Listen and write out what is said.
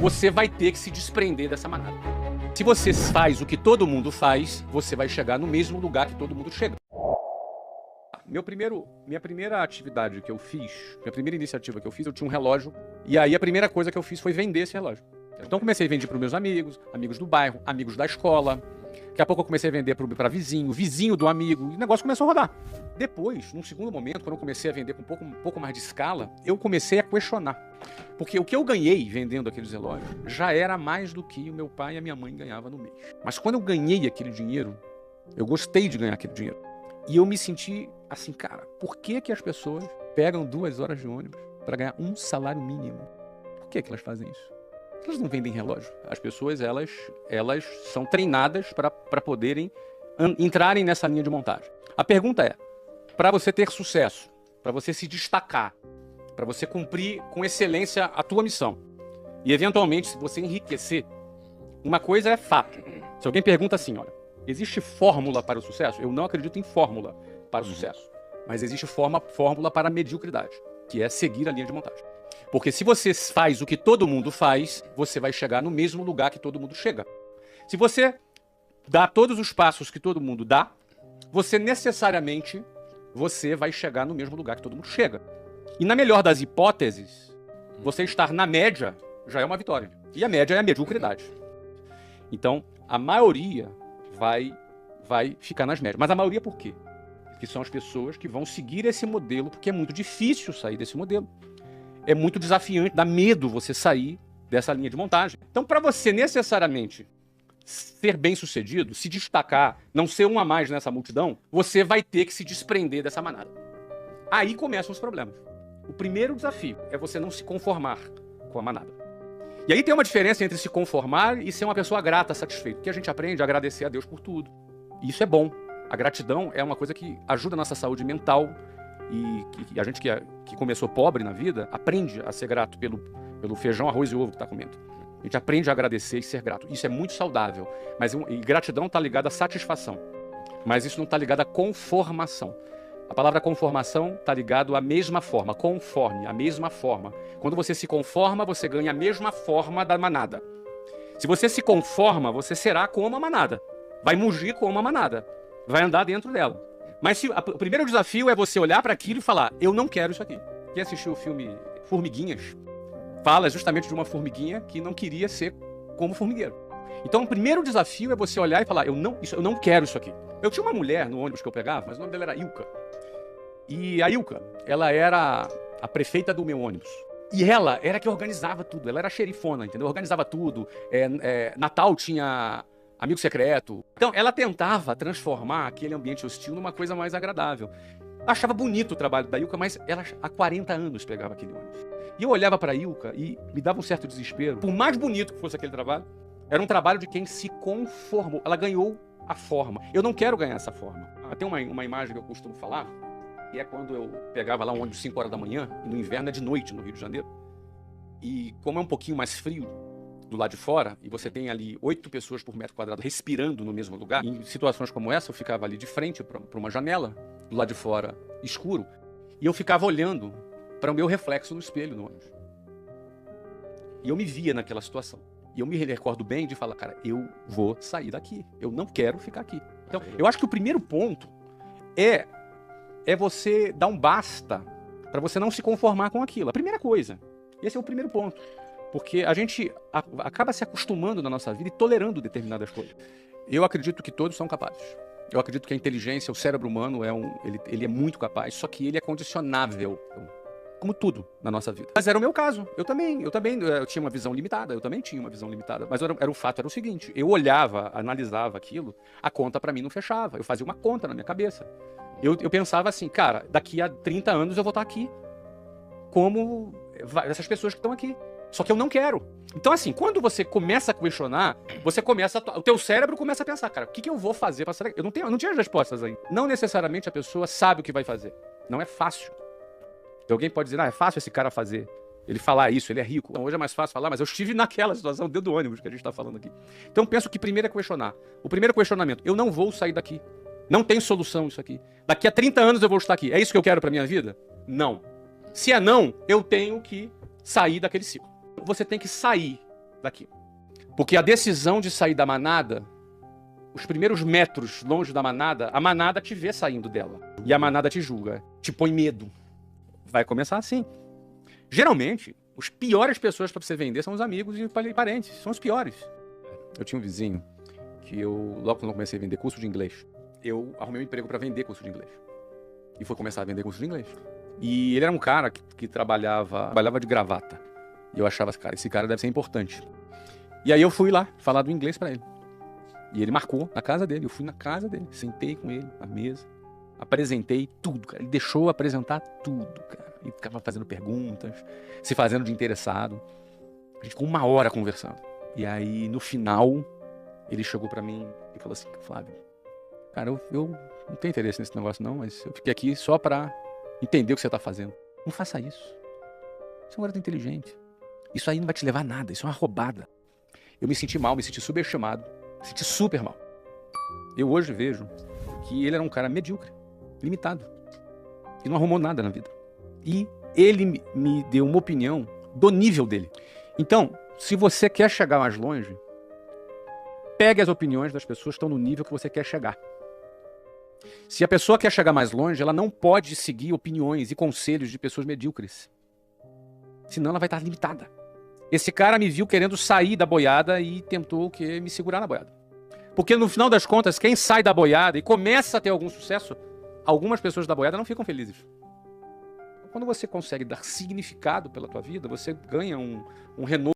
você vai ter que se desprender dessa manada. Se você faz o que todo mundo faz, você vai chegar no mesmo lugar que todo mundo chega. Minha primeira atividade que eu fiz, minha primeira iniciativa que eu fiz, eu tinha um relógio. E aí a primeira coisa que eu fiz foi vender esse relógio. Então comecei a vender para os meus amigos, amigos do bairro, amigos da escola. Daqui a pouco eu comecei a vender para vizinho, vizinho do amigo, e o negócio começou a rodar. Depois, num segundo momento, quando eu comecei a vender com um pouco mais de escala, eu comecei a questionar. Porque o que eu ganhei vendendo aqueles relógios já era mais do que o meu pai e a minha mãe ganhavam no mês. Mas quando eu ganhei aquele dinheiro, eu gostei de ganhar aquele dinheiro. E eu me senti assim, cara, por que as pessoas pegam 2 horas de ônibus para ganhar um salário mínimo? Por que elas fazem isso? Elas não vendem relógio. As pessoas, elas são treinadas para poderem entrarem nessa linha de montagem. A pergunta é, para você ter sucesso, para você se destacar, para você cumprir com excelência a tua missão, e eventualmente, se você enriquecer, uma coisa é fato. Se alguém pergunta assim, olha, existe fórmula para o sucesso? Eu não acredito em fórmula para o sucesso, mas existe fórmula para a mediocridade, que é seguir a linha de montagem. Porque se você faz o que todo mundo faz, você vai chegar no mesmo lugar que todo mundo chega. Se você dá todos os passos que todo mundo dá, você necessariamente vai chegar no mesmo lugar que todo mundo chega. E na melhor das hipóteses, você estar na média já é uma vitória. E a média é a mediocridade. Então, a maioria vai ficar nas médias. Mas a maioria por quê? Porque são as pessoas que vão seguir esse modelo, porque é muito difícil sair desse modelo. É muito desafiante, dá medo você sair dessa linha de montagem. Então, para você necessariamente ser bem-sucedido, se destacar, não ser um a mais nessa multidão, você vai ter que se desprender dessa manada. Aí começam os problemas. O primeiro desafio é você não se conformar com a manada. E aí tem uma diferença entre se conformar e ser uma pessoa grata, satisfeita. Porque a gente aprende a agradecer a Deus por tudo. E isso é bom. A gratidão é uma coisa que ajuda a nossa saúde mental. E a gente que começou pobre na vida, aprende a ser grato pelo feijão, arroz e ovo que está comendo. A gente aprende a agradecer e ser grato. Isso é muito saudável. E gratidão está ligada à satisfação. Mas isso não está ligado à conformação. A palavra conformação está ligado à mesma forma. Conforme, a mesma forma. Quando você se conforma, você ganha a mesma forma da manada. Se você se conforma, você será como a manada. Vai mugir como a manada. Vai andar dentro dela. Mas o primeiro desafio é você olhar para aquilo e falar, eu não quero isso aqui. Quem assistiu o filme Formiguinhas, fala justamente de uma formiguinha que não queria ser como formigueiro. Então o primeiro desafio é você olhar e falar, eu não quero isso aqui. Eu tinha uma mulher no ônibus que eu pegava, mas o nome dela era Ilka. E a Ilka, ela era a prefeita do meu ônibus. E ela era que organizava tudo, ela era a xerifona, entendeu? Organizava tudo. Natal tinha amigo secreto. Então, ela tentava transformar aquele ambiente hostil numa coisa mais agradável. Achava bonito o trabalho da Ilka, mas ela há 40 anos pegava aquele ônibus. E eu olhava para a Ilka e me dava um certo desespero. Por mais bonito que fosse aquele trabalho, era um trabalho de quem se conformou. Ela ganhou a forma. Eu não quero ganhar essa forma. Tem uma imagem que eu costumo falar, que é quando eu pegava lá um ônibus 5 horas da manhã, e no inverno é de noite no Rio de Janeiro. E como é um pouquinho mais frio do lado de fora, e você tem ali 8 pessoas por metro quadrado respirando no mesmo lugar, em situações como essa, eu ficava ali de frente para uma janela, do lado de fora escuro, e eu ficava olhando para o meu reflexo no espelho no ônibus. E eu me via naquela situação. E eu me recordo bem de falar, cara, eu vou sair daqui. Eu não quero ficar aqui. Então, eu acho que o primeiro ponto é você dar um basta para você não se conformar com aquilo. A primeira coisa. Esse é o primeiro ponto. Porque a gente acaba se acostumando na nossa vida e tolerando determinadas coisas. Eu acredito que todos são capazes. Eu acredito que a inteligência, o cérebro humano, ele é muito capaz, só que ele é condicionável, como tudo na nossa vida. Mas era o meu caso. Eu tinha uma visão limitada, eu também tinha uma visão limitada. Mas o fato era o seguinte, eu olhava, analisava aquilo, a conta para mim não fechava. Eu fazia uma conta na minha cabeça. Eu pensava assim, cara, daqui a 30 anos eu vou estar aqui, como essas pessoas que estão aqui. Só que eu não quero. Então, assim, quando você começa a questionar, o teu cérebro começa a pensar, cara, o que eu vou fazer para sair daqui? Eu não tinha as respostas aí. Não necessariamente a pessoa sabe o que vai fazer. Não é fácil. Alguém pode dizer, é fácil esse cara fazer. Ele falar isso, ele é rico. Então, hoje é mais fácil falar, mas eu estive naquela situação dentro do ônibus que a gente está falando aqui. Então, penso que primeiro é questionar. O primeiro questionamento, eu não vou sair daqui. Não tem solução isso aqui. Daqui a 30 anos eu vou estar aqui. É isso que eu quero para minha vida? Não. Se é não, eu tenho que sair daquele ciclo. Você tem que sair daqui. Porque a decisão de sair da manada, os primeiros metros longe da manada, a manada te vê saindo dela. E a manada te julga, te põe medo. Vai começar assim. Geralmente, as piores pessoas para você vender são os amigos e parentes. São os piores. Eu tinha um vizinho que logo quando eu comecei a vender curso de inglês, eu arrumei um emprego para vender curso de inglês. E fui começar a vender curso de inglês. E ele era um cara que trabalhava de gravata. E eu achava, cara, esse cara deve ser importante. E aí eu fui lá falar do inglês para ele. E ele marcou na casa dele. Eu fui na casa dele, sentei com ele na mesa, apresentei tudo, cara. Ele deixou eu apresentar tudo, cara. E ficava fazendo perguntas, se fazendo de interessado. A gente ficou 1 hora conversando. E aí, no final, ele chegou pra mim e falou assim: Flávio, cara, eu não tenho interesse nesse negócio não, mas eu fiquei aqui só pra entender o que você tá fazendo. Não faça isso. Você é um garoto inteligente. Isso aí não vai te levar a nada, isso é uma roubada. Eu me senti mal, me senti subestimado, me senti super mal. Eu hoje vejo que ele era um cara medíocre, limitado. E não arrumou nada na vida. E ele me deu uma opinião do nível dele. Então, se você quer chegar mais longe, pegue as opiniões das pessoas que estão no nível que você quer chegar. Se a pessoa quer chegar mais longe, ela não pode seguir opiniões e conselhos de pessoas medíocres. Senão ela vai estar limitada. Esse cara me viu querendo sair da boiada e tentou me segurar na boiada. Porque no final das contas, quem sai da boiada e começa a ter algum sucesso, algumas pessoas da boiada não ficam felizes. Quando você consegue dar significado pela tua vida, você ganha um renovo.